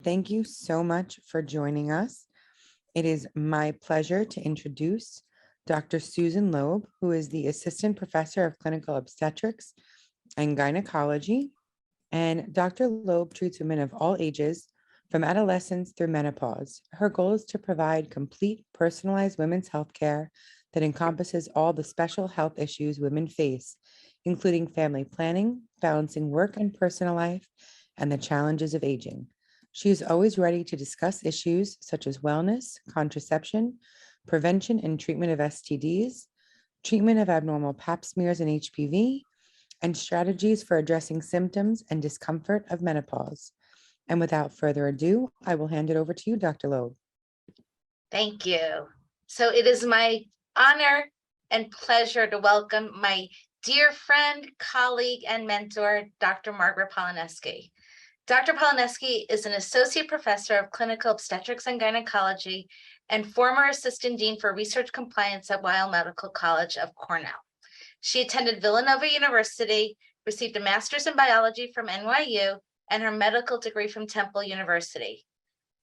Thank you so much for joining us. It is my pleasure to introduce Dr. Susan Loeb, who is the Assistant Professor of Clinical Obstetrics and Gynecology. And Dr. Loeb treats women of all ages, from adolescence through menopause. Her goal is to provide complete, personalized women's health care that encompasses all the special health issues women face, including family planning, balancing work and personal life, and the challenges of aging. She is always ready to discuss issues such as wellness, contraception, prevention and treatment of STDs, treatment of abnormal pap smears and HPV, and strategies for addressing symptoms and discomfort of menopause. And without further ado, I will hand it over to you, Dr. Loeb. Thank you. So it is my honor and pleasure to welcome my dear friend, colleague, and mentor, Dr. Margaret Polaneczky. Dr. Polaneczky is an associate professor of clinical obstetrics and gynecology and former assistant dean for research compliance at Weill Medical College of Cornell. She attended Villanova University, received a master's in biology from NYU, and her medical degree from Temple University.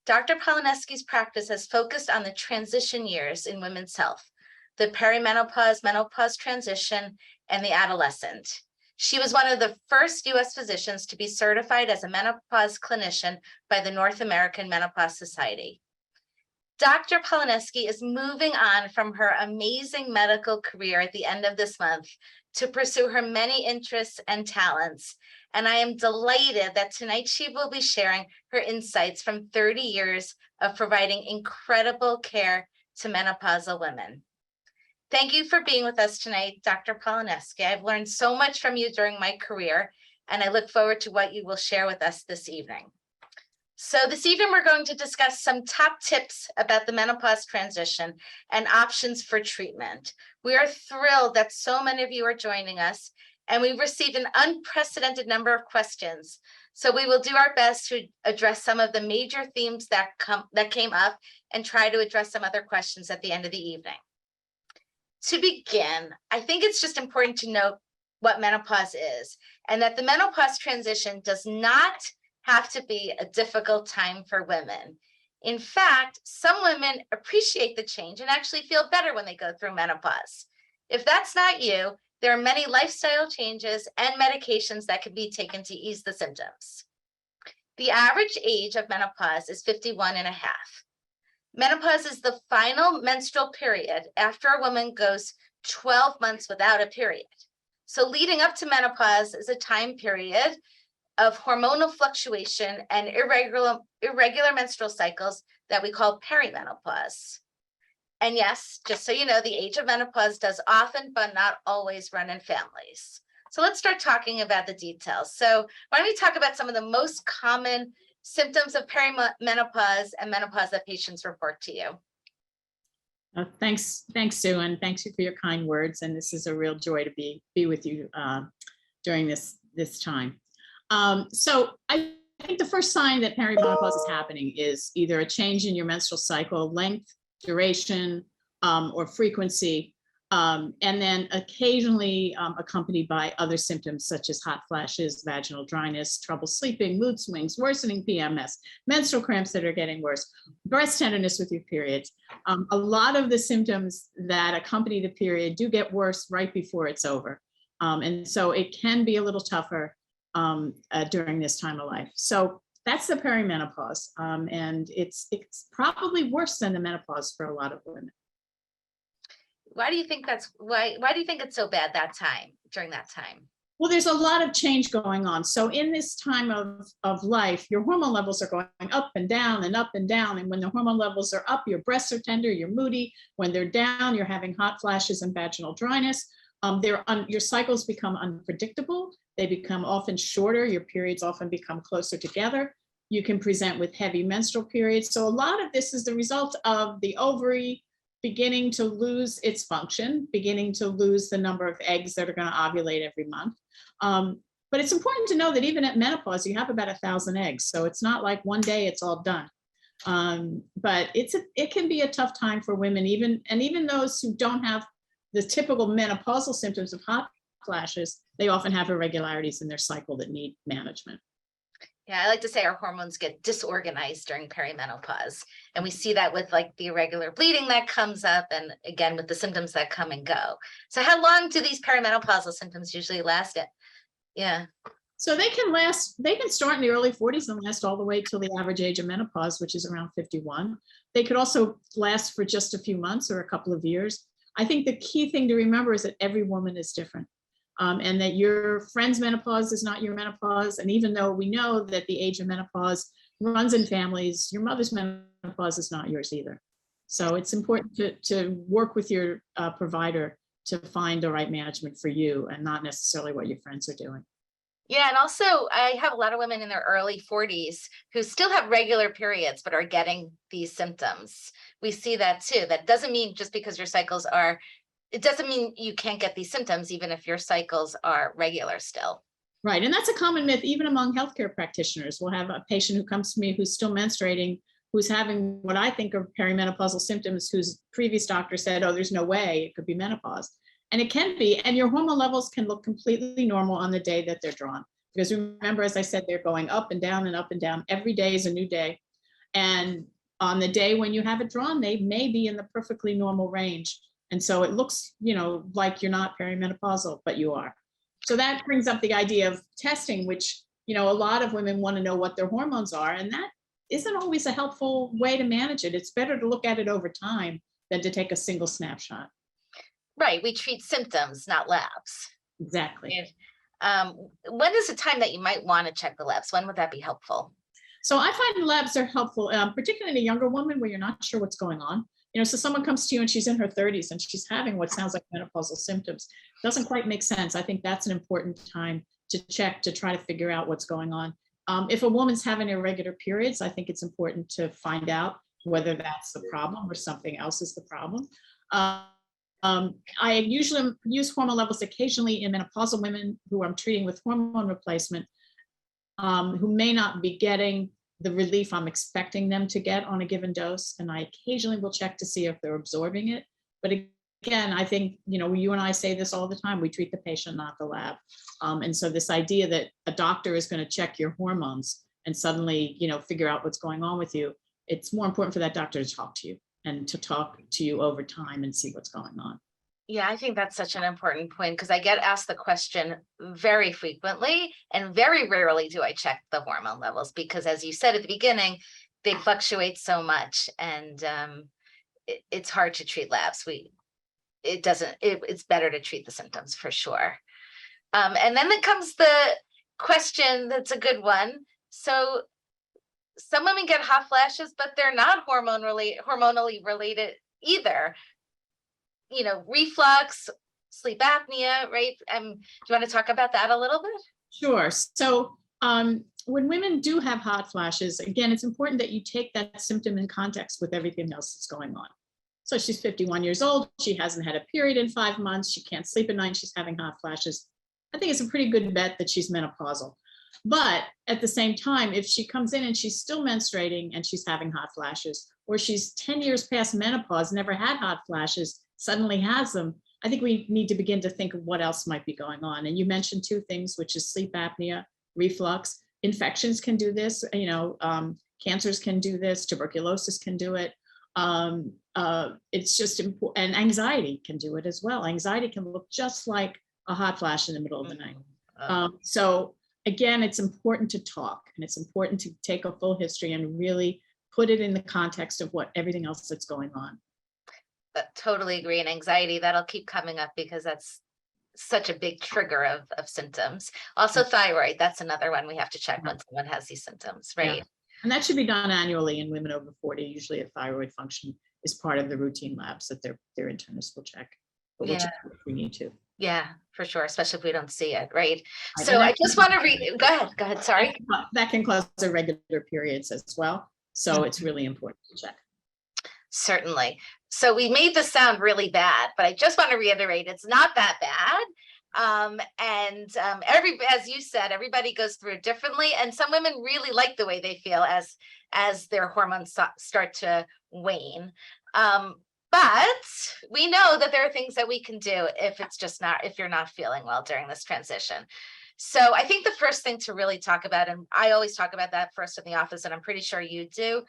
Dr. Polaneczky's practice has focused on the transition years in women's health, the perimenopause, menopause transition, and the adolescent. She was one of the first U.S. physicians to be certified as a menopause clinician by the North American Menopause Society. Dr. Polaneczky is moving on from her amazing medical career at the end of this month to pursue her many interests and talents. And I am delighted that tonight she will be sharing her insights from 30 years of providing incredible care to menopausal women. Thank you for being with us tonight, Dr. Polaneczky. I've learned so much from you during my career, and I look forward to what you will share with us this evening. So this evening, we're going to discuss some top tips about the menopause transition and options for treatment. We are thrilled that so many of you are joining us, and we've received an unprecedented number of questions. So we will do our best to address some of the major themes that came up and try to address some other questions at the end of the evening. To begin, I think it's just important to note what menopause is, and that the menopause transition does not have to be a difficult time for women. In fact, some women appreciate the change and actually feel better when they go through menopause. If that's not you, there are many lifestyle changes and medications that can be taken to ease the symptoms. The average age of menopause is 51 and a half. Menopause is the final menstrual period after a woman goes 12 months without a period. So leading up to menopause is a time period of hormonal fluctuation and irregular menstrual cycles that we call perimenopause. And yes, just so you know, the age of menopause does often, but not always, run in families. So let's start talking about the details. So why don't we talk about some of the most common symptoms of perimenopause and menopause that patients report to you? Thanks, Sue, and thanks for your kind words. And this is a real joy to be with you during this time. So I think the first sign that perimenopause is happening is either a change in your menstrual cycle length, duration, or frequency, and then occasionally accompanied by other symptoms such as hot flashes, vaginal dryness, trouble sleeping, mood swings, worsening PMS, menstrual cramps that are getting worse, breast tenderness with your periods. A lot of the symptoms that accompany the period do get worse right before it's over. And so it can be a little tougher during this time of life. So that's the perimenopause. And it's probably worse than the menopause for a lot of women. Why do you think why do you think it's so bad during that time? Well, there's a lot of change going on. So in this time of life, your hormone levels are going up and down and up and down. And when the hormone levels are up, your breasts are tender, you're moody. When they're down, you're having hot flashes and vaginal dryness. Your cycles become unpredictable. They become often shorter. Your periods often become closer together. You can present with heavy menstrual periods. So a lot of this is the result of the ovary beginning to lose its function, beginning to lose the number of eggs that are going to ovulate every month. But it's important to know that even at menopause, you have about 1,000 eggs. So it's not like one day it's all done. But it can be a tough time for women, even those who don't have the typical menopausal symptoms of hot flashes. They often have irregularities in their cycle that need management. Yeah, I like to say our hormones get disorganized during perimenopause. And we see that with like the irregular bleeding that comes up, and again with the symptoms that come and go. So how long do these perimenopausal symptoms usually last? Yeah. So they can start in the early 40s and last all the way till the average age of menopause, which is around 51. They could also last for just a few months or a couple of years. I think the key thing to remember is that every woman is different. And that your friend's menopause is not your menopause. And even though we know that the age of menopause runs in families, your mother's menopause is not yours either. So it's important to work with your provider to find the right management for you, and not necessarily what your friends are doing. Yeah, and also I have a lot of women in their early 40s who still have regular periods but are getting these symptoms. We see that too. That doesn't mean just because your cycles are, it doesn't mean you can't get these symptoms even if your cycles are regular still. Right, and that's a common myth even among healthcare practitioners. We'll have a patient who comes to me who's still menstruating, who's having what I think are perimenopausal symptoms, whose previous doctor said, oh, there's no way it could be menopause. And it can be, and your hormone levels can look completely normal on the day that they're drawn. Because remember, as I said, they're going up and down and up and down. Every day is a new day. And on the day when you have it drawn, they may be in the perfectly normal range. And so it looks, like you're not perimenopausal, but you are. So that brings up the idea of testing, which, a lot of women want to know what their hormones are. And that isn't always a helpful way to manage it. It's better to look at it over time than to take a single snapshot. Right. We treat symptoms, not labs. Exactly. When is the time that you might want to check the labs? When would that be helpful? So I find labs are helpful, particularly in a younger woman where you're not sure what's going on. So someone comes to you and she's in her 30s and she's having what sounds like menopausal symptoms. Doesn't quite make sense. I think that's an important time to check to try to figure out what's going on. If a woman's having irregular periods, I think it's important to find out whether that's the problem or something else is the problem. I usually use hormone levels occasionally in menopausal women who I'm treating with hormone replacement, who may not be getting the relief I'm expecting them to get on a given dose. And I occasionally will check to see if they're absorbing it. But again, I think, you and I say this all the time, we treat the patient, not the lab. And so this idea that a doctor is going to check your hormones and suddenly, figure out what's going on with you, it's more important for that doctor to talk to you and to talk to you over time and see what's going on. Yeah, I think that's such an important point because I get asked the question very frequently, and very rarely do I check the hormone levels because, as you said at the beginning, they fluctuate so much, and it's hard to treat labs. It's better to treat the symptoms for sure. And then there comes the question that's a good one. So some women get hot flashes, but they're not hormonally related either. Reflux, sleep apnea, right? Do you want to talk about that a little bit? Sure. So when women do have hot flashes, again, it's important that you take that symptom in context with everything else that's going on. So she's 51 years old. She hasn't had a period in 5 months. She can't sleep at night. She's having hot flashes. I think it's a pretty good bet that she's menopausal. But at the same time, if she comes in and she's still menstruating and she's having hot flashes, or she's 10 years past menopause, never had hot flashes, suddenly has them, I think we need to begin to think of what else might be going on. And you mentioned 2 things, which is sleep apnea, reflux. Infections can do this, cancers can do this, tuberculosis can do it. It's just important, and anxiety can do it as well. Anxiety can look just like a hot flash in the middle of the night. So again, it's important to talk, and it's important to take a full history and really put it in the context of what everything else that's going on. Totally agree. And anxiety, that'll keep coming up because that's such a big trigger of symptoms. Also thyroid, that's another one we have to check when someone has these symptoms, right? Yeah. And that should be done annually in women over 40. Usually a thyroid function is part of the routine labs that their internist will check. But we'll check if we need to. Yeah, for sure, especially if we don't see it, right? So I just want to read, go ahead, sorry. That can cause irregular periods as well. So it's really important to check. Certainly. So we made this sound really bad, but I just want to reiterate, it's not that bad. As you said, everybody goes through it differently. And some women really like the way they feel as their hormones start to wane. But we know that there are things that we can do if you're not feeling well during this transition. So I think the first thing to really talk about, and I always talk about that first in the office, and I'm pretty sure you do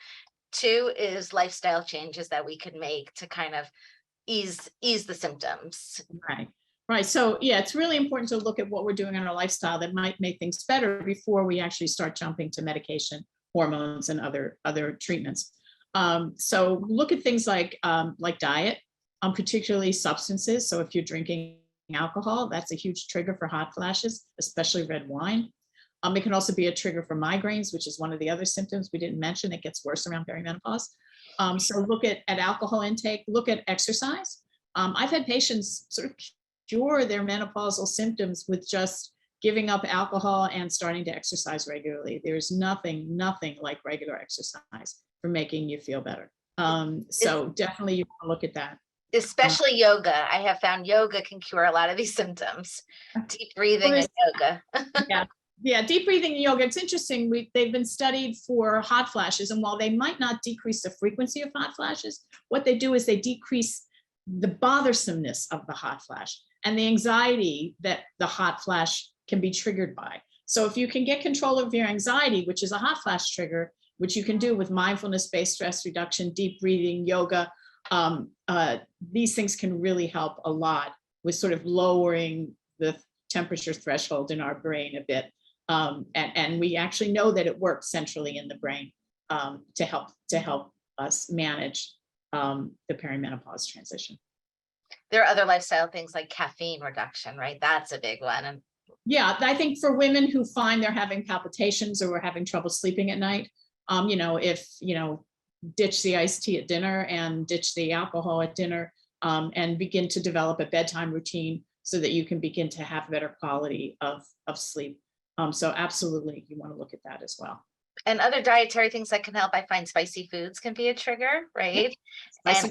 too, is lifestyle changes that we could make to kind of ease the symptoms. Right. Right. So yeah, it's really important to look at what we're doing in our lifestyle that might make things better before we actually start jumping to medication, hormones, and other treatments. So look at things like diet, particularly substances. So if you're drinking alcohol, that's a huge trigger for hot flashes, especially red wine. It can also be a trigger for migraines, which is one of the other symptoms we didn't mention. It gets worse around perimenopause. So look at alcohol intake, look at exercise. I've had patients sort of cure their menopausal symptoms with just giving up alcohol and starting to exercise regularly. There's nothing like regular exercise for making you feel better. So definitely you want to look at that. Especially yoga. I have found yoga can cure a lot of these symptoms. Deep breathing and yoga. Yeah, deep breathing and yoga. It's interesting. They've been studied for hot flashes, and while they might not decrease the frequency of hot flashes, what they do is they decrease the bothersomeness of the hot flash and the anxiety that the hot flash can be triggered by. So if you can get control of your anxiety, which is a hot flash trigger, which you can do with mindfulness-based stress reduction, deep breathing, yoga, these things can really help a lot with sort of lowering the temperature threshold in our brain a bit. And we actually know that it works centrally in the brain to help us manage the perimenopause transition. There are other lifestyle things like caffeine reduction, right? That's a big one. And yeah, I think for women who find they're having palpitations or we're having trouble sleeping at night, ditch the iced tea at dinner and ditch the alcohol at dinner, and begin to develop a bedtime routine so that you can begin to have better quality of sleep. So absolutely, you want to look at that as well. And other dietary things that can help, I find spicy foods can be a trigger, right? Yeah.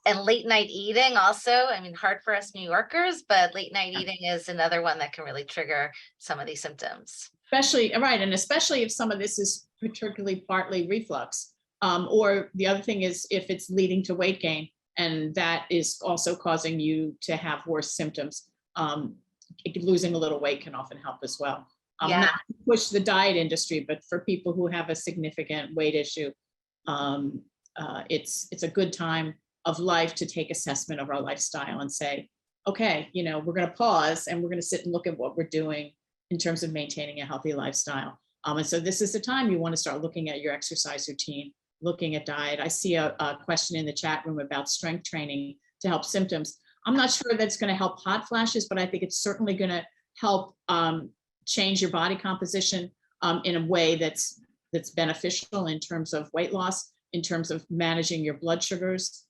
And late night eating also, I mean, hard for us New Yorkers, but late night eating is another one that can really trigger some of these symptoms. Especially if some of this is particularly partly reflux. Or the other thing is if it's leading to weight gain, and that is also causing you to have worse symptoms. Losing a little weight can often help as well. Not to push the diet industry, but for people who have a significant weight issue, it's a good time of life to take assessment of our lifestyle and say, okay, we're going to pause and we're going to sit and look at what we're doing in terms of maintaining a healthy lifestyle. And so this is the time you want to start looking at your exercise routine, looking at diet. I see a question in the chat room about strength training to help symptoms. I'm not sure that's going to help hot flashes, but I think it's certainly going to help change your body composition in a way that's beneficial in terms of weight loss, in terms of managing your blood sugars,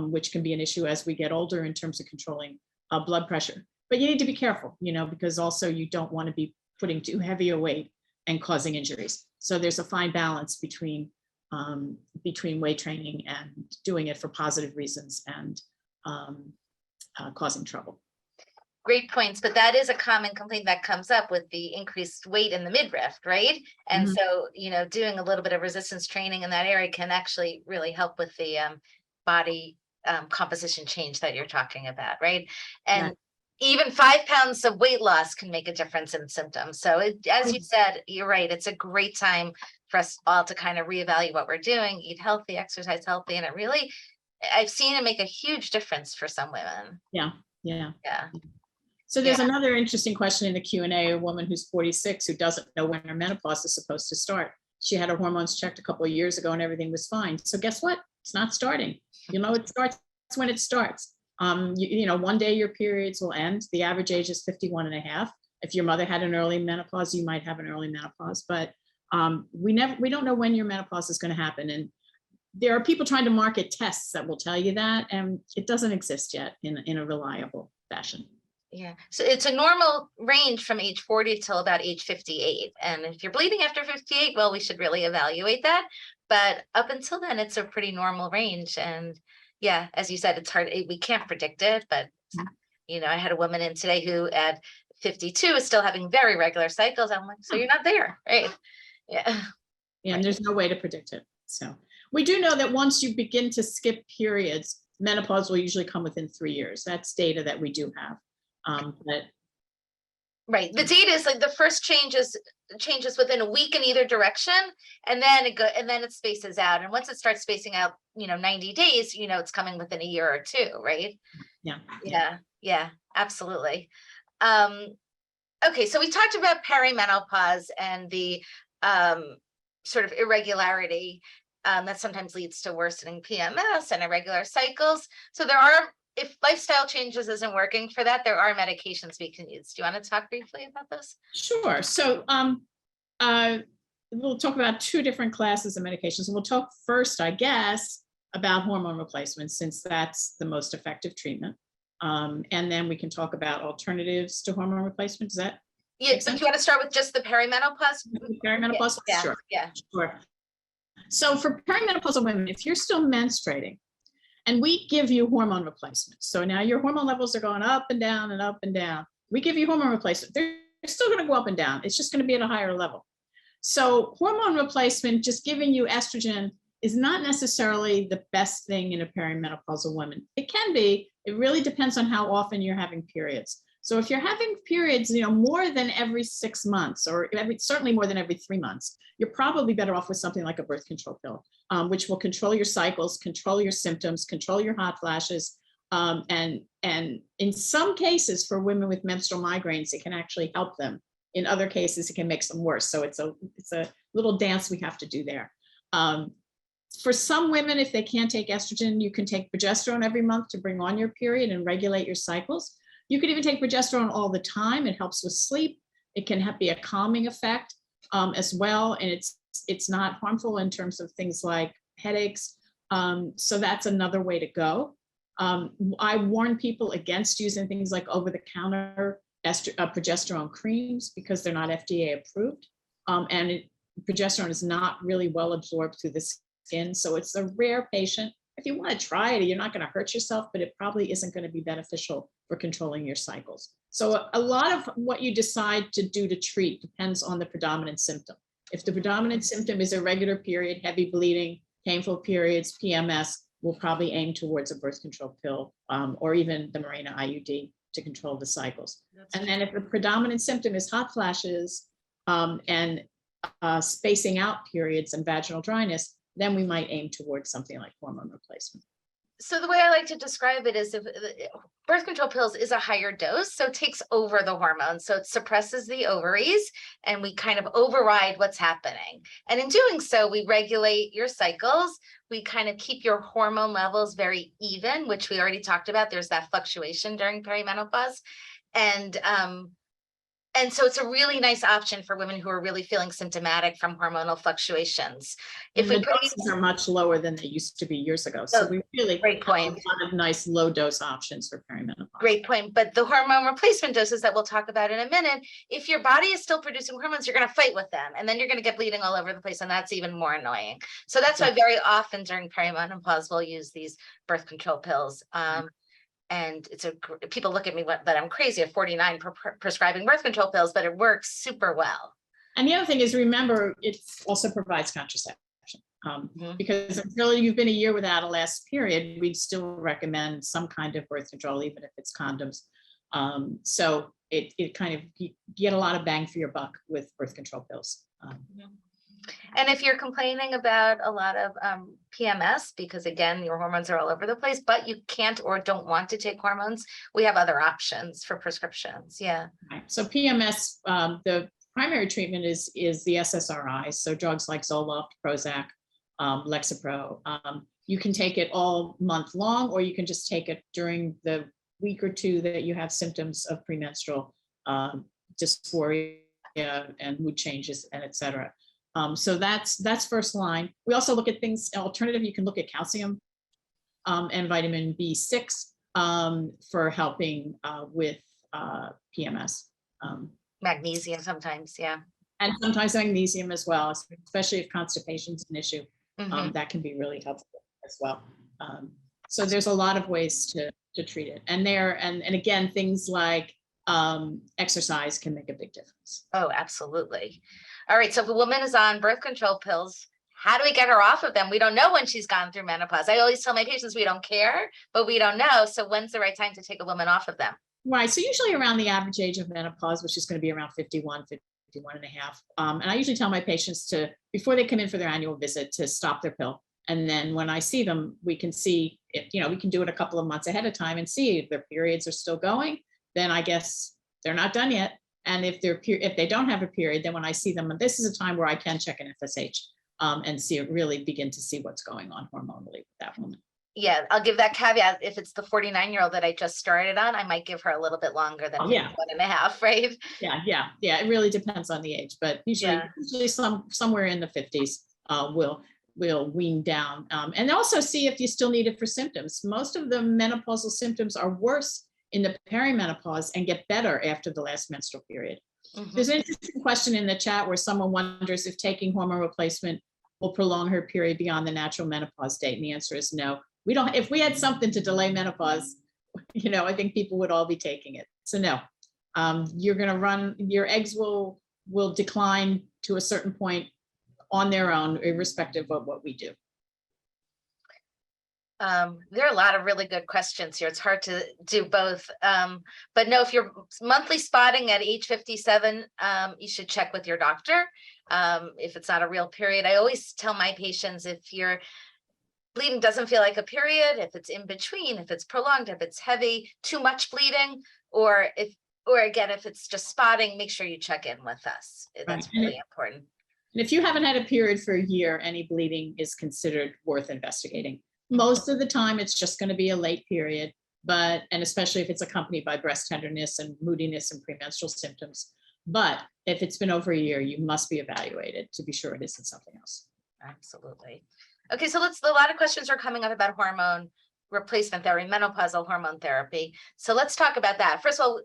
which can be an issue as we get older in terms of controlling blood pressure. But you need to be careful, because also you don't want to be putting too heavy a weight and causing injuries. So there's a fine balance between weight training and doing it for positive reasons and causing trouble. Great points, but that is a common complaint that comes up with the increased weight in the midriff, right? And so, doing a little bit of resistance training in that area can actually really help with the body composition change that you're talking about, right? And even 5 pounds of weight loss can make a difference in symptoms. So as you said, you're right. It's a great time for us all to kind of reevaluate what we're doing, eat healthy, exercise healthy, and it really, I've seen it make a huge difference for some women. Yeah. So So there's another interesting question in the Q&A, a woman who's 46 who doesn't know when her menopause is supposed to start. She had her hormones checked a couple of years ago and everything was fine. So guess what? It's not starting. It starts when it starts. One day your periods will end. The average age is 51 and a half. If your mother had an early menopause, you might have an early menopause, but we don't know when your menopause is going to happen. And there are people trying to market tests that will tell you that, and it doesn't exist yet in a reliable fashion. Yeah, so it's a normal range from age 40 till about age 58. And if you're bleeding after 58, well, we should really evaluate that. But up until then, it's a pretty normal range. And yeah, as you said, it's hard. We can't predict it. But, I had a woman in today who at 52 is still having very regular cycles. I'm like, so you're not there, right? Yeah. And there's no way to predict it. So we do know that once you begin to skip periods, menopause will usually come within 3 years. That's data that we do have. But Right. The data is like the first changes within a week in either direction, and then it spaces out. And once it starts spacing out, 90 days, it's coming within a year or two, right? Yeah. Yeah, absolutely. Okay, so we talked about perimenopause and the sort of irregularity that sometimes leads to worsening PMS and irregular cycles. So if lifestyle changes isn't working for that, there are medications we can use. Do you want to talk briefly about those? Sure. So we'll talk about two different classes of medications. We'll talk first, I guess, about hormone replacement, since that's the most effective treatment. And then we can talk about alternatives to hormone replacement. Does that? Yeah, so do you want to start with just the perimenopause? Perimenopause? Yeah, Sure. Yeah. Sure. So for perimenopausal women, if you're still menstruating, and we give you hormone replacement, so now your hormone levels are going up and down and up and down. We give you hormone replacement. They're still going to go up and down. It's just going to be at a higher level. So hormone replacement, just giving you estrogen, is not necessarily the best thing in a perimenopausal woman. It can be. It really depends on how often you're having periods. So if you're having periods, more than every 6 months, or certainly more than every 3 months, you're probably better off with something like a birth control pill, which will control your cycles, control your symptoms, control your hot flashes. And in some cases, for women with menstrual migraines, it can actually help them. In other cases, it can make them worse. So it's a little dance we have to do there. For some women, if they can't take estrogen, you can take progesterone every month to bring on your period and regulate your cycles. You could even take progesterone all the time. It helps with sleep. It can be a calming effect as well. And it's not harmful in terms of things like headaches. So that's another way to go. I warn people against using things like over-the-counter progesterone creams because they're not FDA approved. Progesterone is not really well absorbed through the skin. So it's a rare patient. If you want to try it, you're not going to hurt yourself, but it probably isn't going to be beneficial for controlling your cycles. So a lot of what you decide to do to treat depends on the predominant symptom. If the predominant symptom is irregular period, heavy bleeding, painful periods, PMS, we'll probably aim towards a birth control pill or even the Mirena IUD to control the cycles. And then if the predominant symptom is hot flashes and spacing out periods and vaginal dryness, then we might aim towards something like hormone replacement. So the way I like to describe it is if birth control pills is a higher dose, so it takes over the hormones. So it suppresses the ovaries and we kind of override what's happening. And in doing so, we regulate your cycles. We kind of keep your hormone levels very even, which we already talked about. There's that fluctuation during perimenopause. And so it's a really nice option for women who are really feeling symptomatic from hormonal fluctuations. If we doses are much lower than they used to be years ago. So we really great point. have a lot of nice low dose options for perimenopause. Great point. But the hormone replacement doses that we'll talk about in a minute, if your body is still producing hormones, you're going to fight with them. And then you're going to get bleeding all over the place. And that's even more annoying. So that's why very often during perimenopause, we'll use these birth control pills. And people look at me that I'm crazy at 49 prescribing birth control pills, but it works super well. And the other thing is, remember, it also provides contraception because until you've been a year without a last period, we'd still recommend some kind of birth control, even if it's condoms. So it kind of, you get a lot of bang for your buck with birth control pills. And if you're complaining about a lot of PMS, because again, your hormones are all over the place, but you can't or don't want to take hormones, we have other options for prescriptions. Yeah. Right. So PMS, the primary treatment is the SSRIs. So drugs like Zoloft, Prozac, Lexapro. You can take it all month long, or you can just take it during the week or two that you have symptoms of premenstrual dysphoria and mood changes, and et cetera. So that's first line. We also look at things alternative. You can look at calcium and vitamin B6 for helping with PMS. Magnesium sometimes, yeah. And sometimes magnesium as well, especially if constipation is an issue. That can be really helpful as well. So there's a lot of ways to treat it. And again, things like exercise can make a big difference. Oh, absolutely. All right. So if a woman is on birth control pills, how do we get her off of them? We don't know when she's gone through menopause. I always tell my patients we don't care, but we don't know. So when's the right time to take a woman off of them? Right. So usually around the average age of menopause, which is going to be around 51, 51 and a half. And I usually tell my patients to, before they come in for their annual visit, to stop their pill. And then when I see them, we can see, if, we can do it a couple of months ahead of time and see if their periods are still going. Then I guess they're not done yet. And if they don't have a period, then when I see them, this is a time where I can check an FSH and really begin to see what's going on hormonally with that woman. Yeah, I'll give that caveat. If it's the 49-year-old that I just started on, I might give her a little bit longer than 1.5, right? Yeah. It really depends on the age, but usually somewhere in the 50s will wean down. And also see if you still need it for symptoms. Most of the menopausal symptoms are worse in the perimenopause and get better after the last menstrual period. Mm-hmm. There's an interesting question in the chat where someone wonders if taking hormone replacement will prolong her period beyond the natural menopause date. And the answer is no. We don't. If we had something to delay menopause, I think people would all be taking it. So no, you're going to run. Your eggs will decline to a certain point on their own, irrespective of what we do. There are a lot of really good questions here. It's hard to do both. But no, if you're monthly spotting at age 57, you should check with your doctor. If it's not a real period, I always tell my patients, if your bleeding doesn't feel like a period, if it's in between, if it's prolonged, if it's heavy, too much bleeding, or if it's just spotting, make sure you check in with us. That's really important. And if you haven't had a period for a year, any bleeding is considered worth investigating. Most of the time, it's just going to be a late period, and especially if it's accompanied by breast tenderness and moodiness and premenstrual symptoms. But if it's been over a year, you must be evaluated to be sure it isn't something else. Absolutely. Okay, so a lot of questions are coming up about hormone replacement therapy, menopausal hormone therapy. So let's talk about that. First of all,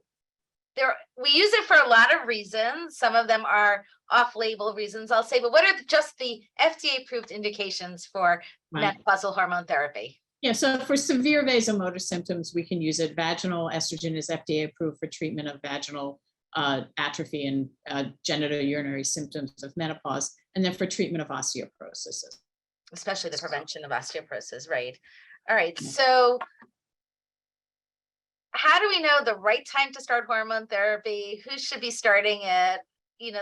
we use it for a lot of reasons. Some of them are off-label reasons, I'll say, but what are just the FDA-approved indications for menopausal hormone therapy? Yeah, so for severe vasomotor symptoms, we can use it. Vaginal estrogen is FDA-approved for treatment of vaginal atrophy and genitourinary symptoms of menopause, and then for treatment of osteoporosis. Especially the prevention of osteoporosis, right? All right, so how do we know the right time to start hormone therapy? Who should be starting it?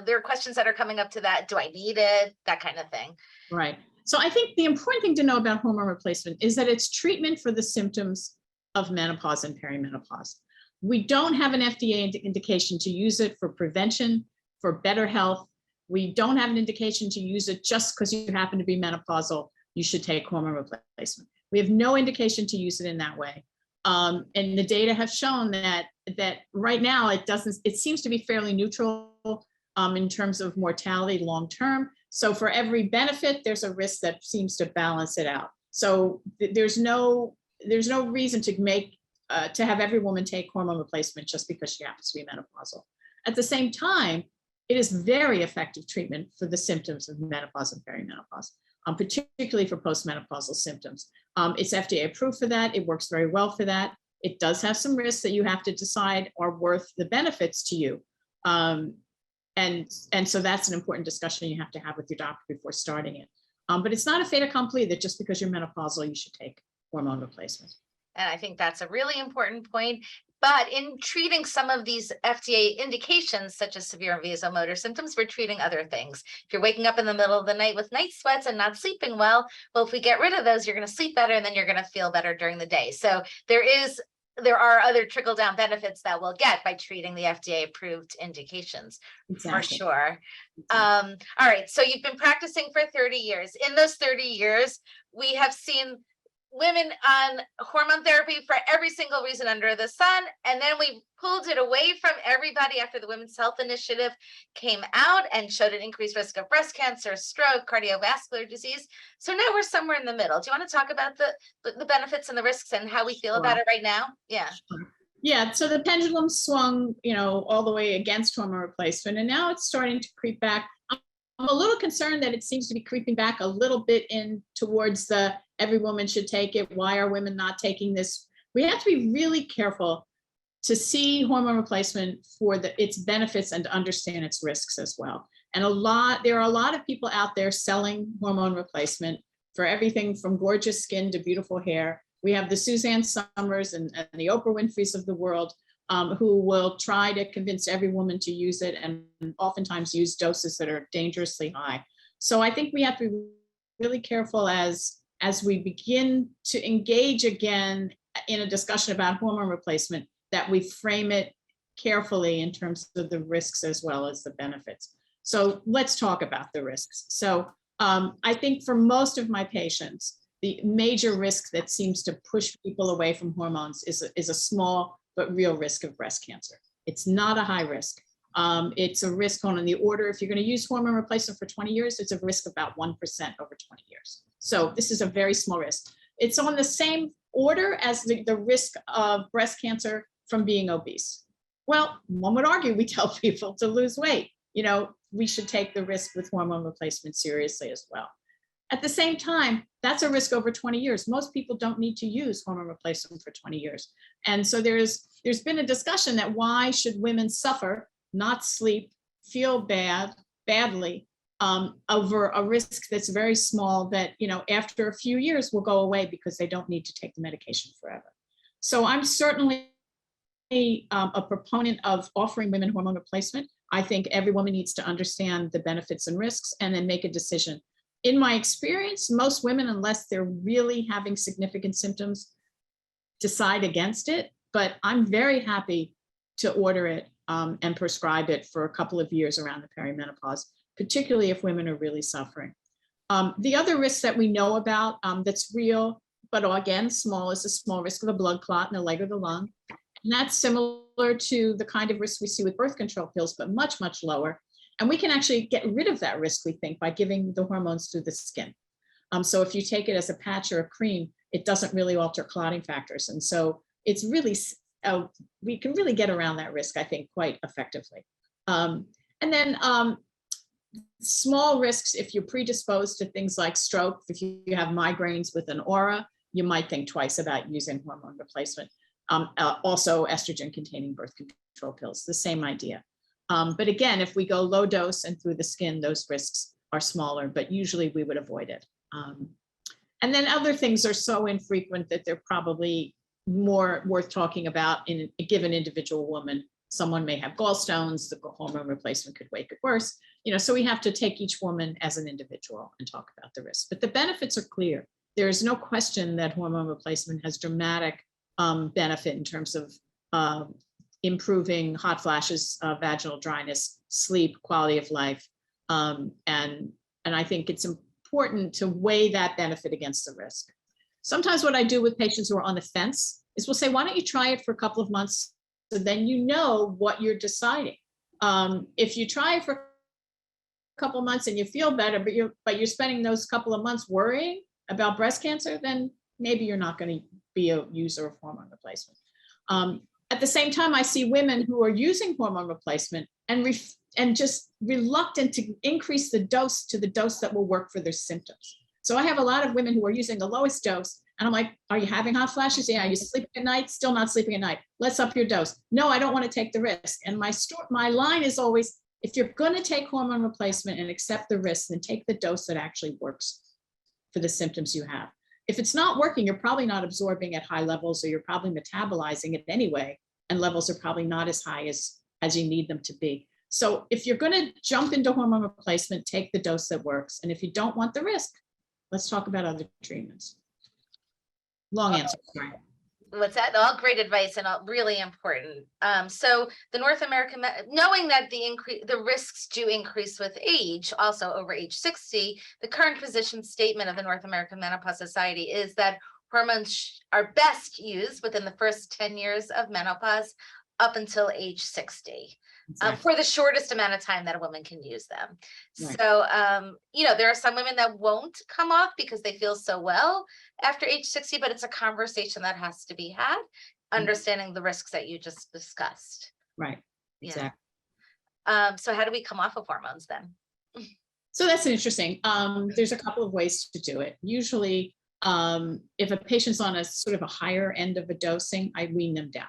There are questions that are coming up to that. Do I need it? That kind of thing. Right. So I think the important thing to know about hormone replacement is that it's treatment for the symptoms of menopause and perimenopause. We don't have an FDA indication to use it for prevention, for better health. We don't have an indication to use it just because you happen to be menopausal, you should take hormone replacement. We have no indication to use it in that way. And the data have shown that right now it seems to be fairly neutral in terms of mortality long-term. So for every benefit, there's a risk that seems to balance it out. So there's no reason to have every woman take hormone replacement just because she happens to be menopausal. At the same time, it is very effective treatment for the symptoms of menopause and perimenopause, particularly for postmenopausal symptoms. It's FDA approved for that. It works very well for that. It does have some risks that you have to decide are worth the benefits to you. And so that's an important discussion you have to have with your doctor before starting it. But it's not a fait accompli that just because you're menopausal, you should take hormone replacement. And I think that's a really important point. But in treating some of these FDA indications, such as severe vasomotor symptoms, we're treating other things. If you're waking up in the middle of the night with night sweats and not sleeping well, if we get rid of those, you're going to sleep better and then you're going to feel better during the day. So there are other trickle-down benefits that we'll get by treating the FDA-approved indications, for sure. All right, so you've been practicing for 30 years. In those 30 years, we have seen women on hormone therapy for every single reason under the sun. And then we pulled it away from everybody after the Women's Health Initiative came out and showed an increased risk of breast cancer, stroke, cardiovascular disease. So now we're somewhere in the middle. Do you want to talk about the benefits and the risks and how we feel about it right now? Yeah. Yeah, so the pendulum swung, all the way against hormone replacement, and now it's starting to creep back. I'm a little concerned that it seems to be creeping back a little bit in towards every woman should take it. Why are women not taking this? We have to be really careful to see hormone replacement for its benefits and to understand its risks as well. And there are a lot of people out there selling hormone replacement for everything from gorgeous skin to beautiful hair. We have the Suzanne Summers and the Oprah Winfreys of the world who will try to convince every woman to use it, and oftentimes use doses that are dangerously high. So I think we have to be really careful as we begin to engage again in a discussion about hormone replacement, that we frame it carefully in terms of the risks as well as the benefits. So let's talk about the risks. So I think for most of my patients, the major risk that seems to push people away from hormones is a small but real risk of breast cancer. It's not a high risk. It's a risk on the order, if you're going to use hormone replacement for 20 years, it's a risk of about 1% over 20 years. So this is a very small risk. It's on the same order as the risk of breast cancer from being obese. Well, one would argue, we tell people to lose weight. We should take the risk with hormone replacement seriously as well. At the same time, that's a risk over 20 years. Most people don't need to use hormone replacement for 20 years. And so there's been a discussion that why should women suffer, not sleep, feel badly over a risk that's very small that, after a few years will go away because they don't need to take the medication forever. So I'm certainly a proponent of offering women hormone replacement. I think every woman needs to understand the benefits and risks and then make a decision. In my experience, most women, unless they're really having significant symptoms, decide against it, but I'm very happy to order it and prescribe it for a couple of years around the perimenopause, particularly if women are really suffering. The other risks that we know about that's real, but again, small, is a small risk of a blood clot in the leg or the lung. And that's similar to the kind of risk we see with birth control pills, but much, much lower. And we can actually get rid of that risk, we think, by giving the hormones through the skin. So if you take it as a patch or a cream, it doesn't really alter clotting factors. And so it's really, we can really get around that risk, I think, quite effectively. And then small risks, if you're predisposed to things like stroke, if you have migraines with an aura, you might think twice about using hormone replacement. Also estrogen-containing birth control pills, the same idea. But again, if we go low dose and through the skin, those risks are smaller, but usually we would avoid it. And then other things are so infrequent that they're probably more worth talking about in a given individual woman. Someone may have gallstones, the hormone replacement could make it worse. So we have to take each woman as an individual and talk about the risks. But the benefits are clear. There is no question that hormone replacement has dramatic benefit in terms of improving hot flashes, vaginal dryness, sleep, quality of life. And I think it's important to weigh that benefit against the risk. Sometimes what I do with patients who are on the fence is we'll say, why don't you try it for a couple of months, so then you know what you're deciding. If you try it for a couple of months and you feel better, but you're spending those couple of months worrying about breast cancer, then maybe you're not going to be a user of hormone replacement. At the same time, I see women who are using hormone replacement and just reluctant to increase the dose to the dose that will work for their symptoms. So I have a lot of women who are using the lowest dose, and I'm like, are you having hot flashes? Yeah. Are you sleeping at night? Still not sleeping at night. Let's up your dose. No, I don't want to take the risk. And my line is always, if you're going to take hormone replacement and accept the risk, then take the dose that actually works for the symptoms you have. If it's not working, you're probably not absorbing at high levels, or you're probably metabolizing it anyway, and levels are probably not as high as you need them to be. So if you're going to jump into hormone replacement, take the dose that works. And if you don't want the risk, let's talk about other treatments. Long answer, sorry. What's that? All great advice and all really important. So the North American, knowing that the risks do increase with age, also over age 60, the current position statement of the North American Menopause Society is that hormones are best used within the first 10 years of menopause up until age 60. Exactly. For the shortest amount of time that a woman can use them. Right. So, there are some women that won't come off because they feel so well after age 60, but it's a conversation that has to be had, understanding the risks that you just discussed. Right. Exactly. Yeah. So how do we come off of hormones then? So that's interesting. There's a couple of ways to do it. Usually, if a patient's on a sort of a higher end of a dosing, I wean them down.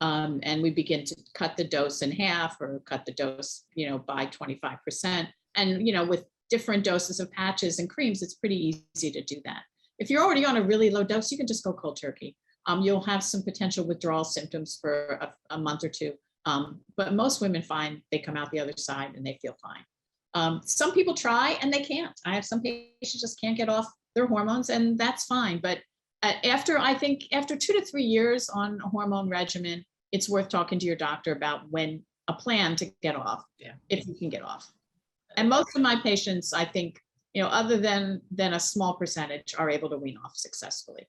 And we begin to cut the dose in half, or cut the dose, by 25%. And, with different doses of patches and creams, it's pretty easy to do that. If you're already on a really low dose, you can just go cold turkey. you'll have some potential withdrawal symptoms for a month or two. But most women find they come out the other side and they feel fine. Some people try and they can't. I have some patients just can't get off their hormones, and that's fine. But I think after 2 to 3 years on a hormone regimen, it's worth talking to your doctor about when a plan to get off, if you can get off. And most of my patients, I think, other than a small percentage, are able to wean off successfully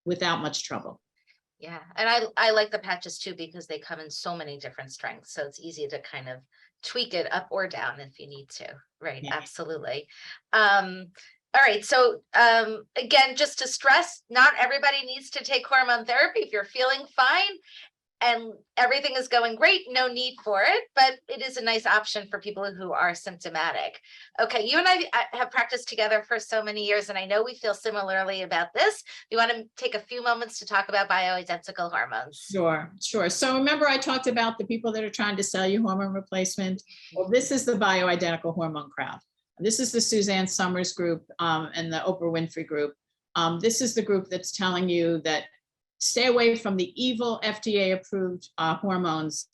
without much trouble. Yeah, and I like the patches too, because they come in so many different strengths. So it's easy to kind of tweak it up or down if you need to. Right. Yeah. Absolutely. All right. So again, just to stress, not everybody needs to take hormone therapy. If you're feeling fine and everything is going great, no need for it, but it is a nice option for people who are symptomatic. Okay, you and I have practiced together for so many years, and I know we feel similarly about this. You want to take a few moments to talk about bioidentical hormones? Sure. So remember I talked about the people that are trying to sell you hormone replacement? Well, this is the bioidentical hormone crowd. This is the Suzanne Summers group and the Oprah Winfrey group. This is the group that's telling you that stay away from the evil FDA-approved hormones,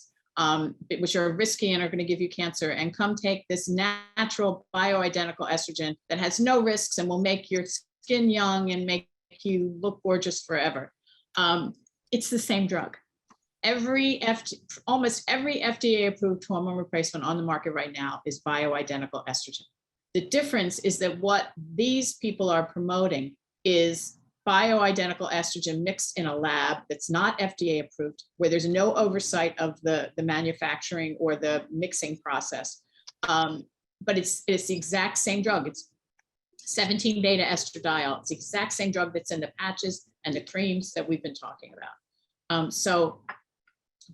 which are risky and are going to give you cancer, and come take this natural bioidentical estrogen that has no risks and will make your skin young and make you look gorgeous forever. It's the same drug. Almost every FDA-approved hormone replacement on the market right now is bioidentical estrogen. The difference is that what these people are promoting is bioidentical estrogen mixed in a lab that's not FDA approved, where there's no oversight of the manufacturing or the mixing process. But it's the exact same drug. It's 17 beta estradiol. It's the exact same drug that's in the patches and the creams that we've been talking about. So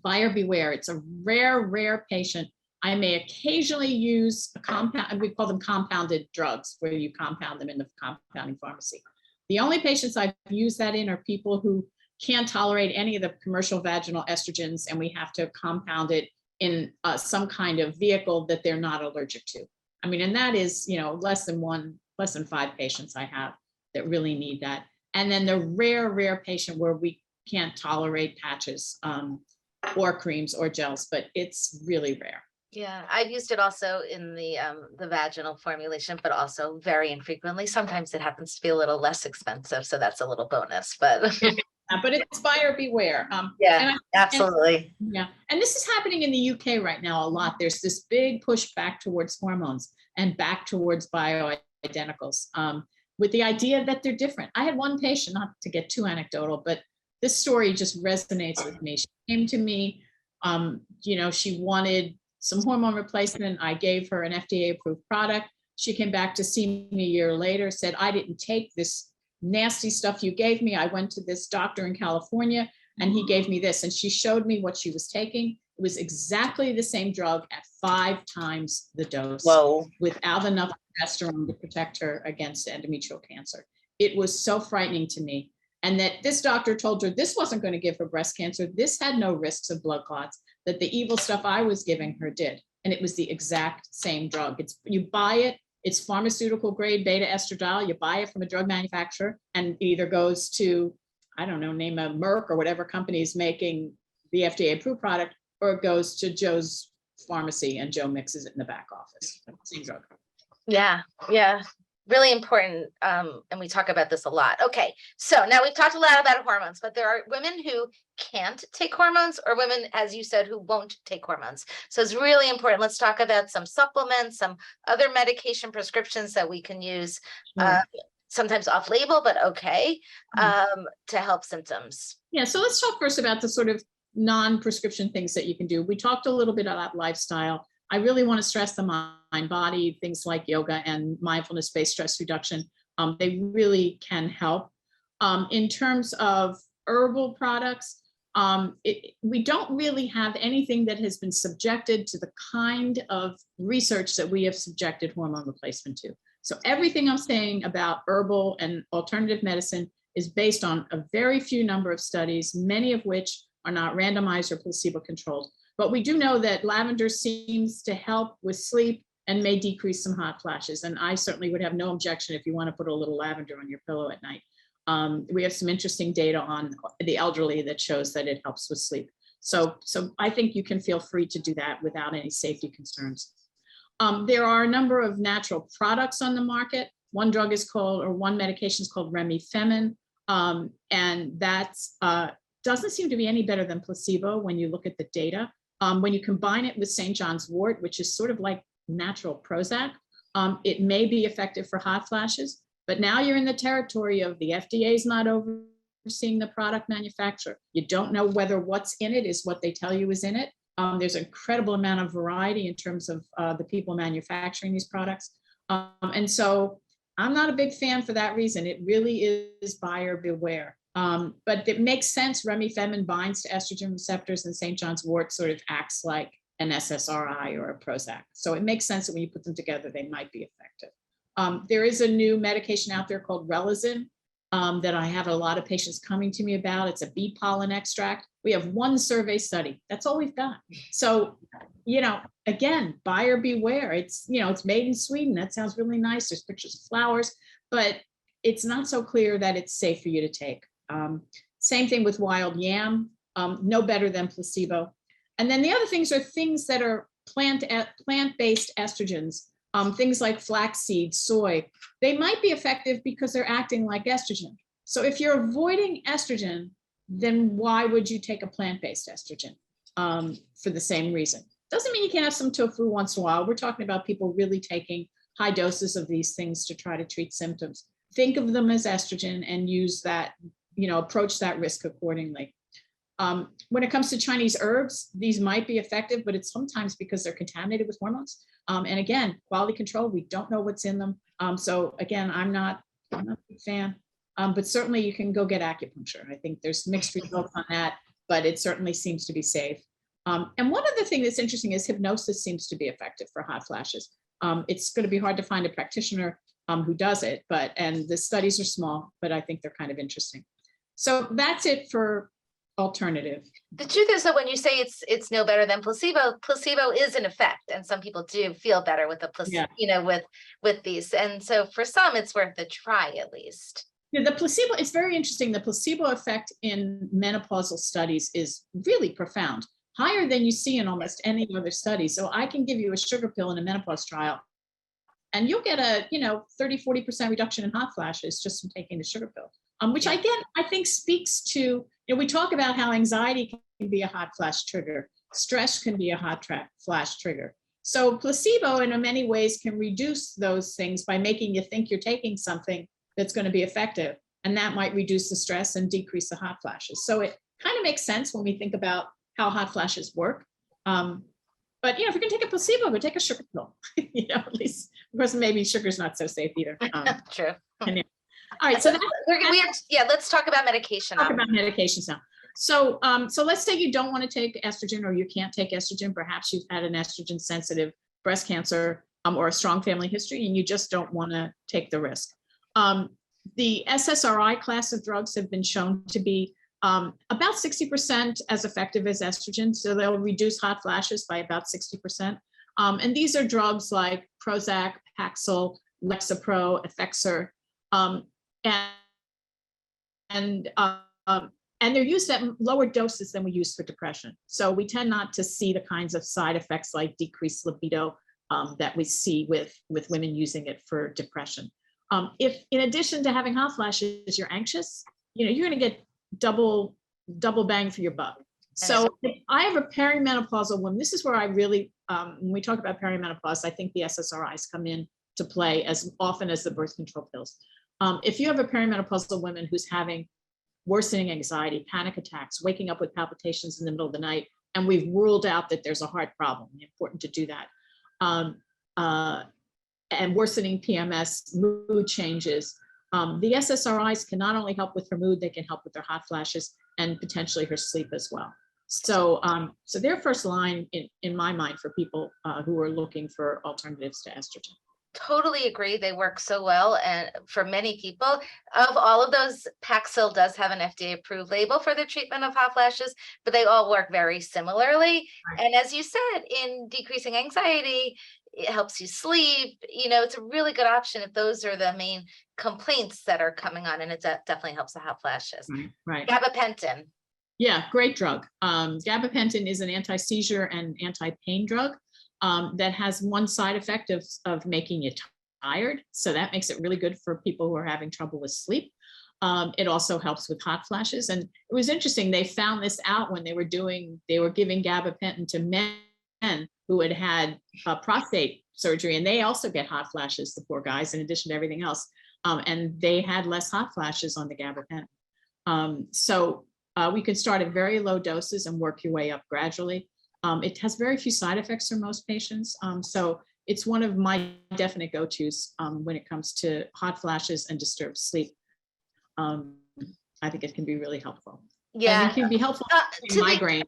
buyer beware. It's a rare patient. I may occasionally use a compound, we call them compounded drugs, where you compound them in the compounding pharmacy. The only patients I've used that in are people who can't tolerate any of the commercial vaginal estrogens, and we have to compound it in some kind of vehicle that they're not allergic to. I mean, and that is, less than 5 patients I have that really need that. And then the rare patient where we can't tolerate patches or creams or gels, but it's really rare. Yeah, I've used it also in the vaginal formulation, but also very infrequently. Sometimes it happens to be a little less expensive, so that's a little bonus. But but it's buyer beware. Absolutely. And this is happening in the UK right now a lot. There's this big push back towards hormones and back towards bioidenticals, with the idea that they're different. I had one patient, not to get too anecdotal, but this story just resonates with me. She came to me, she wanted some hormone replacement. I gave her an FDA-approved product. She came back to see me a year later, said, I didn't take this nasty stuff you gave me. I went to this doctor in California and he gave me this. And she showed me what she was taking. It was exactly the same drug at 5 times the dose. Whoa. Without enough progesterone to protect her against endometrial cancer. It was so frightening to me. And that this doctor told her this wasn't going to give her breast cancer. This had no risks of blood clots, that the evil stuff I was giving her did. And it was the exact same drug. You buy it, it's pharmaceutical grade beta estradiol. You buy it from a drug manufacturer and it either goes to, I don't know, name a Merck or whatever company is making the FDA approved product, or it goes to Joe's pharmacy and Joe mixes it in the back office. Same drug. Yeah. Really important. And we talk about this a lot. Okay. So now we've talked a lot about hormones, but there are women who can't take hormones, or women, as you said, who won't take hormones. So it's really important. Let's talk about some supplements, some other medication prescriptions that we can use, sometimes off label, but okay, to help symptoms. Yeah. So let's talk first about the sort of non-prescription things that you can do. We talked a little bit about lifestyle. I really want to stress the mind body, things like yoga and mindfulness-based stress reduction. They really can help. In terms of herbal products, we don't really have anything that has been subjected to the kind of research that we have subjected hormone replacement to. So everything I'm saying about herbal and alternative medicine is based on a very few number of studies, many of which are not randomized or placebo-controlled. But we do know that lavender seems to help with sleep and may decrease some hot flashes. And I certainly would have no objection if you want to put a little lavender on your pillow at night. We have some interesting data on the elderly that shows that it helps with sleep. So I think you can feel free to do that without any safety concerns. There are a number of natural products on the market. One medication is called Remifemin, and that's doesn't seem to be any better than placebo when you look at the data. When you combine it with St. John's wort, which is sort of like natural Prozac, it may be effective for hot flashes, but now you're in the territory of the FDA is not overseeing the product manufacturer. You don't know whether what's in it is what they tell you is in it. There's an incredible amount of variety in terms of the people manufacturing these products. And so I'm not a big fan for that reason. It really is buyer beware. But it makes sense. Remifemin binds to estrogen receptors, and St. John's wort sort of acts like an SSRI or a Prozac. So it makes sense that when you put them together, they might be effective. There is a new medication out there called Relazin that I have a lot of patients coming to me about. It's a bee pollen extract. We have one survey study. That's all we've got. So, again, buyer beware. It's made in Sweden. That sounds really nice. There's pictures of flowers, but it's not so clear that it's safe for you to take. Same thing with wild yam, no better than placebo. And then the other things are things that are plant-based estrogens, things like flaxseed, soy. They might be effective because they're acting like estrogen. So if you're avoiding estrogen, then why would you take a plant-based estrogen for the same reason? Doesn't mean you can't have some tofu once in a while. We're talking about people really taking high doses of these things to try to treat symptoms. Think of them as estrogen and use that, approach that risk accordingly. When it comes to Chinese herbs, these might be effective, but it's sometimes because they're contaminated with hormones. And again, quality control, we don't know what's in them. So again, I'm not a big fan, but certainly you can go get acupuncture. I think there's mixed results on that, but it certainly seems to be safe. And one other thing that's interesting is hypnosis seems to be effective for hot flashes. It's going to be hard to find a practitioner who does it, and the studies are small, but I think they're kind of interesting. So that's it for alternative. The truth is that when you say it's no better than placebo is an effect, and some people do feel better with the placebo, with these. And so for some, it's worth a try at least. Yeah, the placebo, it's very interesting. The placebo effect in menopausal studies is really profound, higher than you see in almost any other study. So I can give you a sugar pill in a menopause trial, and you'll get a 30-40% reduction in hot flashes just from taking the sugar pill. Which again, I think speaks to, we talk about how anxiety can be a hot flash trigger, stress can be a hot flash trigger. So placebo in many ways can reduce those things by making you think you're taking something that's going to be effective, and that might reduce the stress and decrease the hot flashes. So it kind of makes sense when we think about how hot flashes work. But if you're going to take a placebo, go take a sugar pill. At least, of course, maybe sugar's not so safe either. True. All right, so let's talk about medication. Talk about medications now. So let's say you don't want to take estrogen, or you can't take estrogen. Perhaps you've had an estrogen sensitive breast cancer or a strong family history, and you just don't want to take the risk. The SSRI class of drugs have been shown to be about 60% as effective as estrogen. So they'll reduce hot flashes by about 60%. And these are drugs like Prozac, Paxil, Lexapro, Effexor. And they're used at lower doses than we use for depression. So we tend not to see the kinds of side effects like decreased libido that we see with women using it for depression. If in addition to having hot flashes, you're anxious, you're going to get double bang for your buck. So if I have a perimenopausal woman, this is where I really, when we talk about perimenopause, I think the SSRIs come in to play as often as the birth control pills. If you have a perimenopausal woman who's having worsening anxiety, panic attacks, waking up with palpitations in the middle of the night, and we've ruled out that there's a heart problem, important to do that, and worsening PMS, mood changes, the SSRIs can not only help with her mood, they can help with her hot flashes and potentially her sleep as well. So they're first line in my mind for people who are looking for alternatives to estrogen. Totally agree. They work so well. And for many people, of all of those, Paxil does have an FDA approved label for the treatment of hot flashes, but they all work very similarly. Right. And as you said, in decreasing anxiety, it helps you sleep. It's a really good option if those are the main complaints that are coming on, and it definitely helps the hot flashes. Right. Gabapentin. Yeah, great drug. Gabapentin is an anti-seizure and anti-pain drug that has one side effect of making you tired. So that makes it really good for people who are having trouble with sleep. It also helps with hot flashes. And it was interesting. They found this out when they were giving gabapentin to men who had prostate surgery, and they also get hot flashes, the poor guys, in addition to everything else. And they had less hot flashes on the gabapentin. So we can start at very low doses and work your way up gradually. It has very few side effects for most patients. So it's one of my definite go-tos when it comes to hot flashes and disturbed sleep. I think it can be really helpful. Yeah. And it can be helpful in migraines.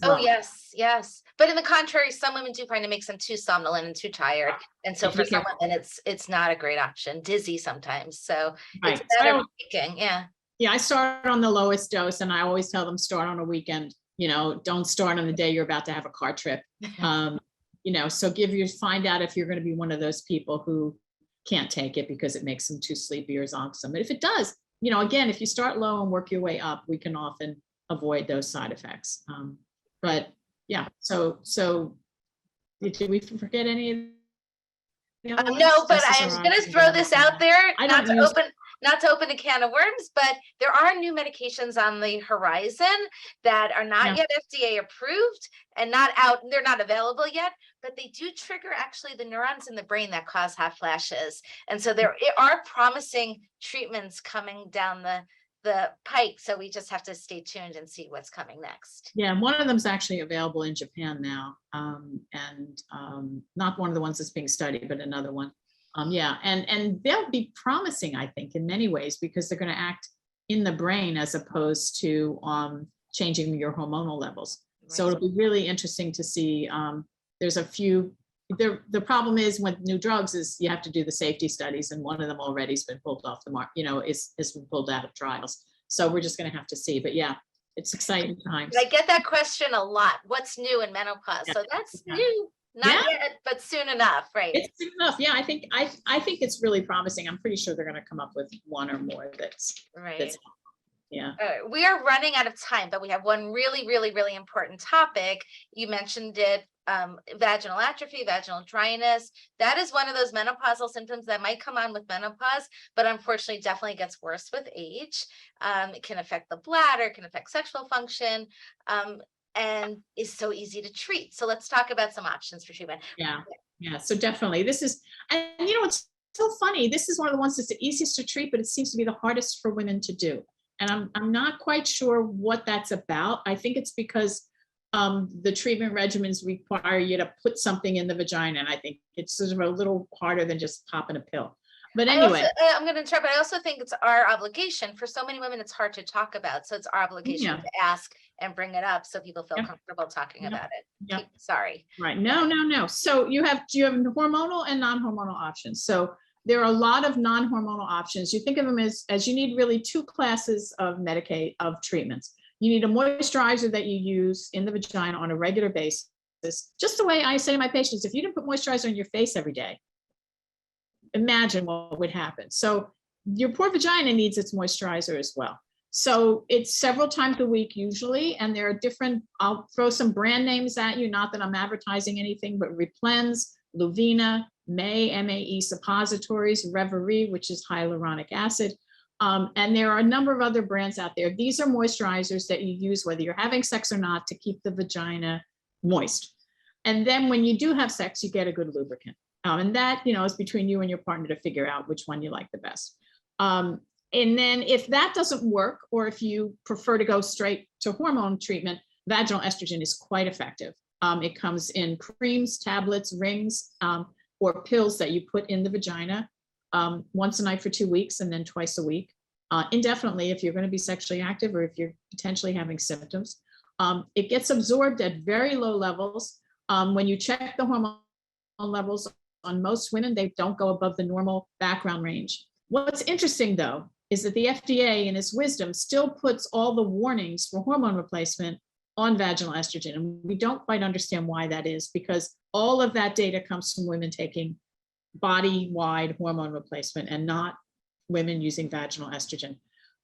Oh, yes. But in the contrary, some women do find it makes them too somnolent and too tired. And so for some women, it's not a great option. Dizzy sometimes. So it's better taking. Yeah. Yeah, I start on the lowest dose, and I always tell them start on a weekend. Don't start on the day you're about to have a car trip. So find out if you're going to be one of those people who can't take it because it makes them too sleepy or zonksome. But if it does, again, if you start low and work your way up, we can often avoid those side effects. But yeah, so did we forget any of the other ones? No, but I'm going to throw this out there, not to open a can of worms, but there are new medications on the horizon that are not yet FDA approved and not out. They're not available yet, but they do trigger actually the neurons in the brain that cause hot flashes. And so there are promising treatments coming down the pike. So we just have to stay tuned and see what's coming next. Yeah, one of them is actually available in Japan now, and not one of the ones that's being studied, but another one. And they'll be promising, I think, in many ways, because they're going to act in the brain as opposed to changing your hormonal levels. Right. So it'll be really interesting to see. There's a few. The problem is with new drugs is you have to do the safety studies, and one of them already has been pulled off the market. Has been pulled out of trials. So we're just going to have to see. But yeah, it's exciting times. I get that question a lot. What's new in menopause? So that's new. Not yet, but soon enough, right? It's soon enough. Yeah, I think it's really promising. I'm pretty sure they're going to come up with one or more that's right. Yeah. We are running out of time, but we have one really, really, really important topic. You mentioned it, vaginal atrophy, vaginal dryness. That is one of those menopausal symptoms that might come on with menopause, but unfortunately definitely gets worse with age. It can affect the bladder, can affect sexual function, and is so easy to treat. So let's talk about some options for treatment. Yeah. So definitely this is, and it's so funny. This is one of the ones that's the easiest to treat, but it seems to be the hardest for women to do. And I'm not quite sure what that's about. I think it's because the treatment regimens require you to put something in the vagina. And I think it's sort of a little harder than just popping a pill. But anyway, I'm going to interrupt, but I also think it's our obligation. For so many women, it's hard to talk about. So it's our obligation to ask and bring it up so people feel comfortable talking about it. Sorry. Right. No. So you have hormonal and non-hormonal options. So there are a lot of non-hormonal options. You think of them as you need really two classes of treatments. You need a moisturizer that you use in the vagina on a regular basis. Just the way I say to my patients, if you didn't put moisturizer on your face every day, imagine what would happen. So your poor vagina needs its moisturizer as well. So it's several times a week usually, and there are different, I'll throw some brand names at you, not that I'm advertising anything, but Replens, Luvina, MAE suppositories, Reverie, which is hyaluronic acid. And there are a number of other brands out there. These are moisturizers that you use whether you're having sex or not to keep the vagina moist. And then when you do have sex, you get a good lubricant. And that, is between you and your partner to figure out which one you like the best. And then if that doesn't work, or if you prefer to go straight to hormone treatment, vaginal estrogen is quite effective. It comes in creams, tablets, rings, or pills that you put in the vagina once a night for 2 weeks and then twice a week, indefinitely if you're going to be sexually active or if you're potentially having symptoms. It gets absorbed at very low levels. When you check the hormone levels on most women, they don't go above the normal background range. What's interesting, though, is that the FDA, in its wisdom, still puts all the warnings for hormone replacement on vaginal estrogen. And we don't quite understand why that is, because all of that data comes from women taking body-wide hormone replacement and not women using vaginal estrogen.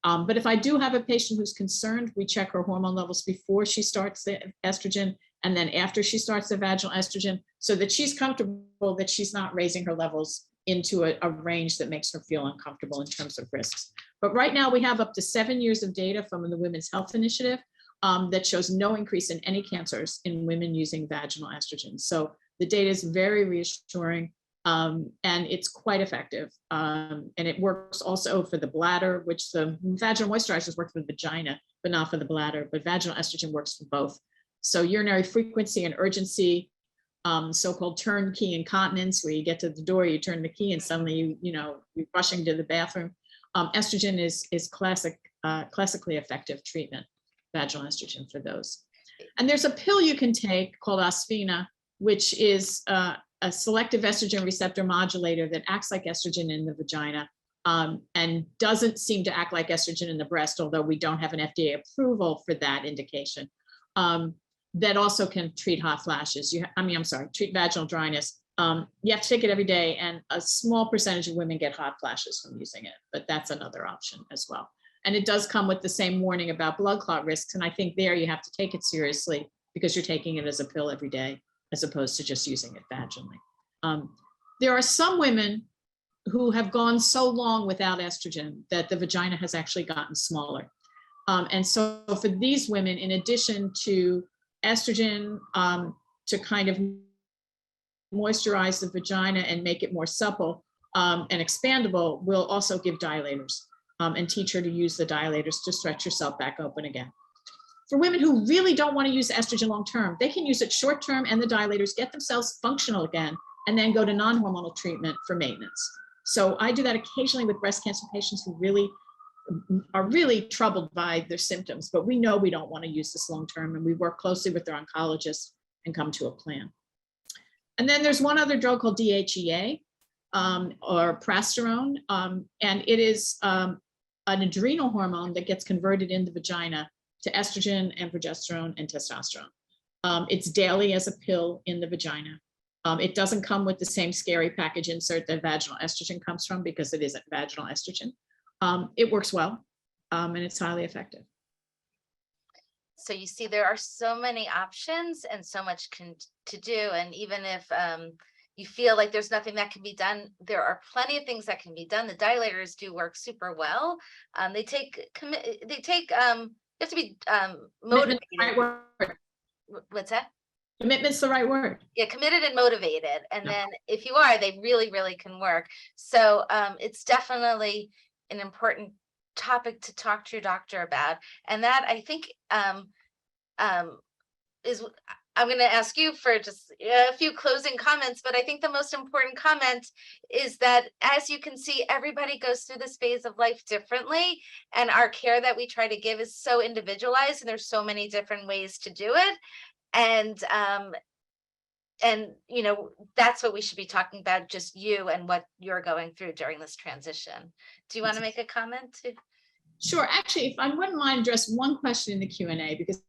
But if I do have a patient who's concerned, we check her hormone levels before she starts the estrogen and then after she starts the vaginal estrogen, so that she's comfortable that she's not raising her levels into a range that makes her feel uncomfortable in terms of risks. But right now we have up to 7 years of data from the Women's Health Initiative that shows no increase in any cancers in women using vaginal estrogen. So the data is very reassuring. And it's quite effective. And it works also for the bladder, which the vaginal moisturizers work for the vagina, but not for the bladder, but vaginal estrogen works for both. So urinary frequency and urgency, so-called turnkey incontinence, where you get to the door, you turn the key and suddenly you're rushing to the bathroom. Estrogen is classically effective treatment, vaginal estrogen for those. And there's a pill you can take called Osphena, which is a selective estrogen receptor modulator that acts like estrogen in the vagina and doesn't seem to act like estrogen in the breast, although we don't have an FDA approval for that indication. That also can treat hot flashes. Treat vaginal dryness. You have to take it every day, and a small percentage of women get hot flashes from using it, but that's another option as well. And it does come with the same warning about blood clot risks, and I think there you have to take it seriously because you're taking it as a pill every day, as opposed to just using it vaginally. There are some women who have gone so long without estrogen that the vagina has actually gotten smaller. And so for these women, in addition to estrogen to kind of moisturize the vagina and make it more supple and expandable, we'll also give dilators and teach her to use the dilators to stretch herself back open again. For women who really don't want to use estrogen long-term, they can use it short-term and the dilators, get themselves functional again, and then go to non-hormonal treatment for maintenance. So I do that occasionally with breast cancer patients who are really troubled by their symptoms, but we know we don't want to use this long-term, and we work closely with their oncologist and come to a plan. And then there's one other drug called DHEA or prasterone, and it is an adrenal hormone that gets converted in the vagina to estrogen and progesterone and testosterone. It's daily as a pill in the vagina. It doesn't come with the same scary package insert that vaginal estrogen comes from because it isn't vaginal estrogen. It works well, and it's highly effective. So you see, there are so many options and so much to do. And even if you feel like there's nothing that can be done, there are plenty of things that can be done. The dilators do work super well. You have to be motivated. Right word. What's that? Commitment's the right word. Yeah, committed and motivated. And then if you are, they really, really can work. So it's definitely an important topic to talk to your doctor about. And that, I think, is, I'm going to ask you for just a few closing comments, but I think the most important comment is that, as you can see, everybody goes through this phase of life differently, and our care that we try to give is so individualized, and there's so many different ways to do it. And that's what we should be talking about, just you and what you're going through during this transition. Do you want to make a comment? Sure. Actually, if I wouldn't mind address one question in the Q&A, because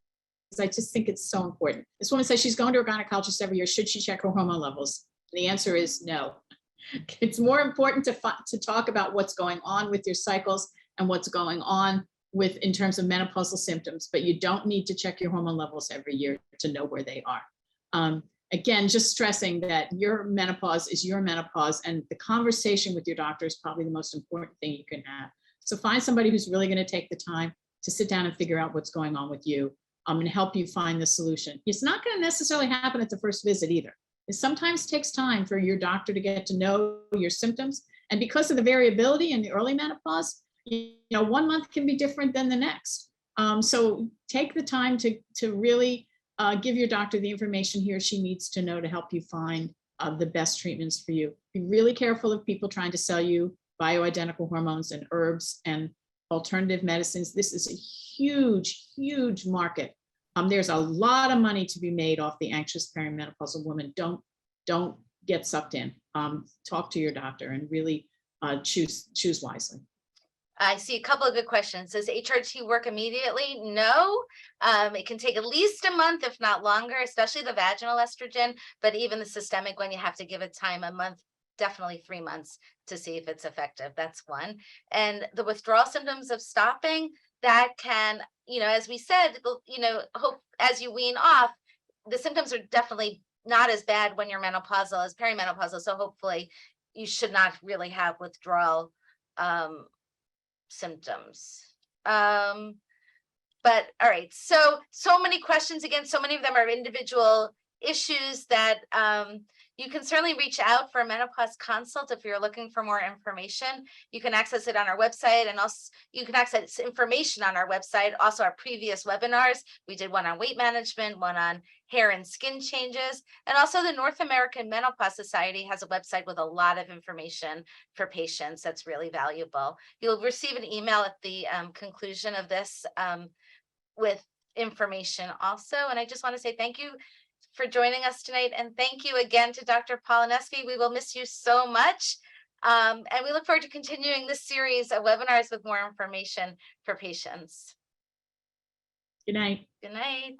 I just think it's so important. This woman says she's going to her gynecologist every year. Should she check her hormone levels? And the answer is no. It's more important to talk about what's going on with your cycles and what's going on in terms of menopausal symptoms, but you don't need to check your hormone levels every year to know where they are. Again, just stressing that your menopause is your menopause, and the conversation with your doctor is probably the most important thing you can have. So find somebody who's really going to take the time to sit down and figure out what's going on with you and help you find the solution. It's not going to necessarily happen at the first visit either. It sometimes takes time for your doctor to get to know your symptoms. And because of the variability in the early menopause, 1 month can be different than the next. So take the time to really give your doctor the information he or she needs to know to help you find the best treatments for you. Be really careful of people trying to sell you bioidentical hormones and herbs and alternative medicines. This is a huge, huge market. There's a lot of money to be made off the anxious perimenopausal woman. Don't get sucked in. Talk to your doctor and really choose wisely. I see a couple of good questions. Does HRT work immediately? No. It can take at least a month, if not longer, especially the vaginal estrogen, but even the systemic one, you have to give it time, a month, definitely 3 months to see if it's effective. That's one. And the withdrawal symptoms of stopping, that can, as we said, hope as you wean off, the symptoms are definitely not as bad when you're menopausal as perimenopausal. So hopefully you should not really have withdrawal symptoms. But all right, so many questions again, so many of them are individual issues that you can certainly reach out for a menopause consult if you're looking for more information. You can access it on our website, and also you can access information on our website. Also, our previous webinars, we did one on weight management, one on hair and skin changes, and also the North American Menopause Society has a website with a lot of information for patients that's really valuable. You'll receive an email at the conclusion of this with information also. And I just want to say thank you for joining us tonight. And thank you again to Dr. Polaneczky. We will miss you so much. And we look forward to continuing this series of webinars with more information for patients. Good night. Good night.